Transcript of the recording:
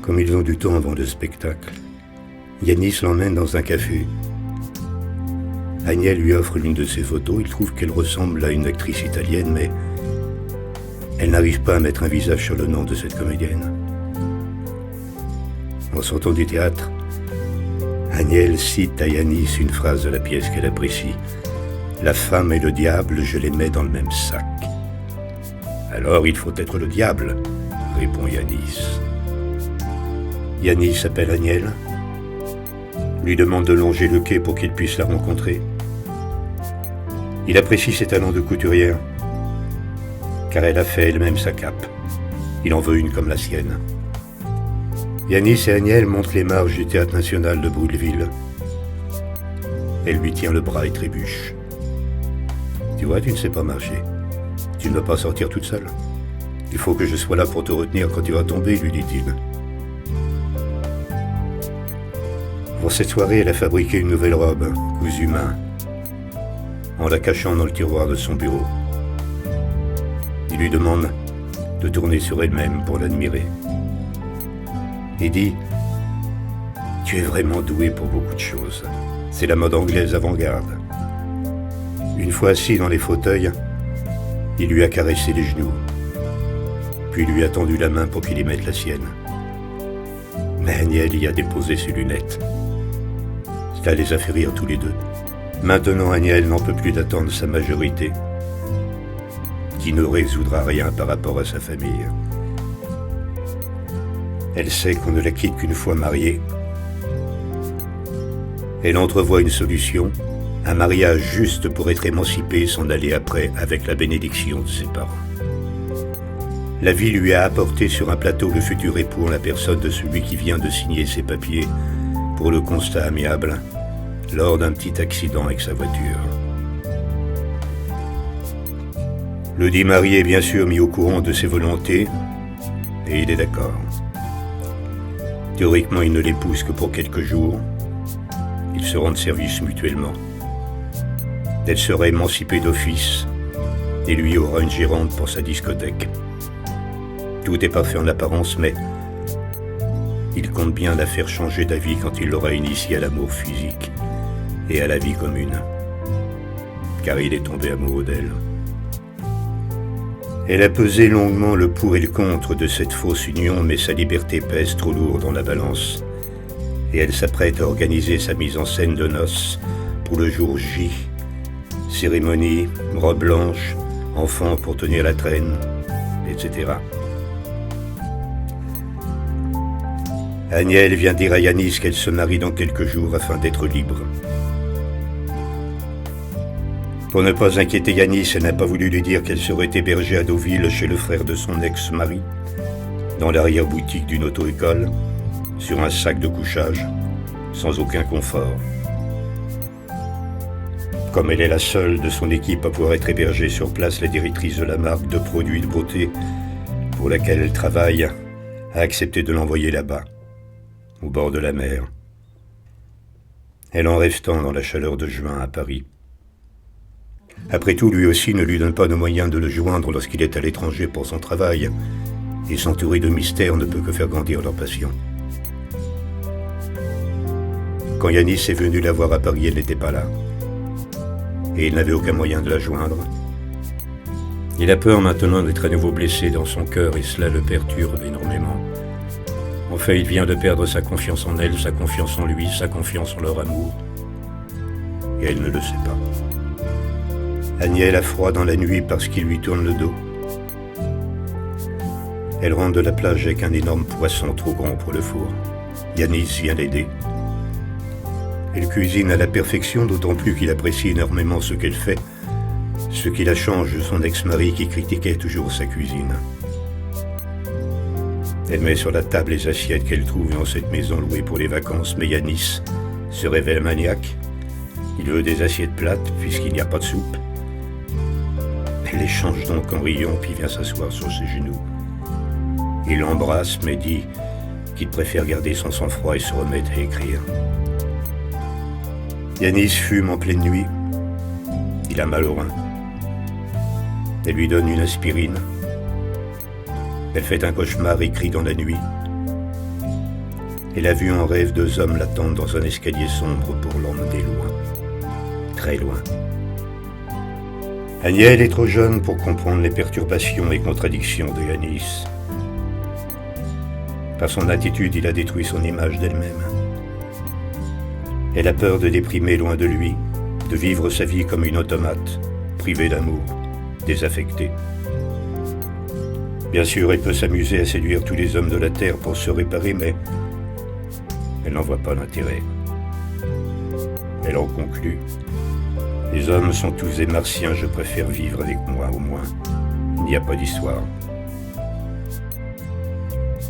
Comme ils ont du temps avant le spectacle, Yanis l'emmène dans un café. Agnès lui offre l'une de ses photos. Il trouve qu'elle ressemble à une actrice italienne, mais elle n'arrive pas à mettre un visage sur le nom de cette comédienne. En sortant du théâtre, Agnès cite à Yanis une phrase de la pièce qu'elle apprécie. « La femme et le diable, je les mets dans le même sac. » « Alors il faut être le diable, » répond Yanis. Yanis appelle Agnès, lui demande de longer le quai pour qu'il puisse la rencontrer. Il apprécie ses talents de couturière, car elle a fait elle-même sa cape. Il en veut une comme la sienne. Yanis et Agnès montent les marches du Théâtre National de Brouleville. Elle lui tient le bras et trébuche. « Tu vois, tu ne sais pas marcher. Tu ne vas pas sortir toute seule. Il faut que je sois là pour te retenir quand tu vas tomber, lui dit-il. Pour cette soirée, elle a fabriqué une nouvelle robe, cousue main, en la cachant dans le tiroir de son bureau. Il lui demande de tourner sur elle-même pour l'admirer. Et dit « Tu es vraiment doué pour beaucoup de choses. C'est la mode anglaise avant-garde. » Une fois assis dans les fauteuils, il lui a caressé les genoux, puis lui a tendu la main pour qu'il y mette la sienne. Mais Agnès y a déposé ses lunettes. Cela les a fait rire tous les deux. Maintenant, Agnès n'en peut plus d'attendre sa majorité, qui ne résoudra rien par rapport à sa famille. Elle sait qu'on ne la quitte qu'une fois mariée. Elle entrevoit une solution, un mariage juste pour être émancipée et s'en aller après avec la bénédiction de ses parents. La vie lui a apporté sur un plateau le futur époux en la personne de celui qui vient de signer ses papiers pour le constat amiable lors d'un petit accident avec sa voiture. Le dit marié est bien sûr mis au courant de ses volontés et il est d'accord. Théoriquement, il ne l'épouse que pour quelques jours. Ils se rendent service mutuellement. Elle sera émancipée d'office et lui aura une gérante pour sa discothèque. Tout est parfait en apparence, mais il compte bien la faire changer d'avis quand il l'aura initiée à l'amour physique et à la vie commune, car il est tombé amoureux d'elle. Elle a pesé longuement le pour et le contre de cette fausse union, mais sa liberté pèse trop lourd dans la balance, et elle s'apprête à organiser sa mise en scène de noces pour le jour J. Cérémonie, robe blanche, enfants pour tenir la traîne, etc. Agnès vient dire à Yanis qu'elle se marie dans quelques jours afin d'être libre. Pour ne pas inquiéter Yanis, elle n'a pas voulu lui dire qu'elle serait hébergée à Deauville chez le frère de son ex-mari, dans l'arrière-boutique d'une auto-école, sur un sac de couchage, sans aucun confort. Comme elle est la seule de son équipe à pouvoir être hébergée sur place, la directrice de la marque de produits de beauté pour laquelle elle travaille a accepté de l'envoyer là-bas, au bord de la mer. Elle en rêve tant dans la chaleur de juin à Paris. Après tout, lui aussi ne lui donne pas de moyens de le joindre lorsqu'il est à l'étranger pour son travail, et s'entourer de mystères ne peut que faire grandir leur passion. Quand Yanis est venu la voir à Paris, elle n'était pas là. Et il n'avait aucun moyen de la joindre. Il a peur maintenant d'être à nouveau blessé dans son cœur et cela le perturbe énormément. Enfin, il vient de perdre sa confiance en elle, sa confiance en lui, sa confiance en leur amour. Et elle ne le sait pas. Agnès a froid dans la nuit parce qu'il lui tourne le dos. Elle rentre de la plage avec un énorme poisson trop grand pour le four. Yanis vient l'aider. Elle cuisine à la perfection, d'autant plus qu'il apprécie énormément ce qu'elle fait, ce qui la change de son ex-mari qui critiquait toujours sa cuisine. Elle met sur la table les assiettes qu'elle trouve dans cette maison louée pour les vacances, mais Yanis se révèle maniaque. Il veut des assiettes plates puisqu'il n'y a pas de soupe. Elle les change donc en riant puis vient s'asseoir sur ses genoux. Il l'embrasse mais dit qu'il préfère garder son sang-froid et se remettre à écrire. Yanis fume en pleine nuit. Il a mal au rein. Elle lui donne une aspirine. Elle fait un cauchemar écrit dans la nuit. Elle a vu en rêve 2 hommes l'attendre dans un escalier sombre pour l'emmener loin, très loin. Aniel est trop jeune pour comprendre les perturbations et contradictions de Yanis. Par son attitude, il a détruit son image d'elle-même. Elle a peur de déprimer loin de lui, de vivre sa vie comme une automate, privée d'amour, désaffectée. Bien sûr, elle peut s'amuser à séduire tous les hommes de la Terre pour se réparer, mais elle n'en voit pas l'intérêt. Elle en conclut: les hommes sont tous des martiens, je préfère vivre avec moi au moins. Il n'y a pas d'histoire.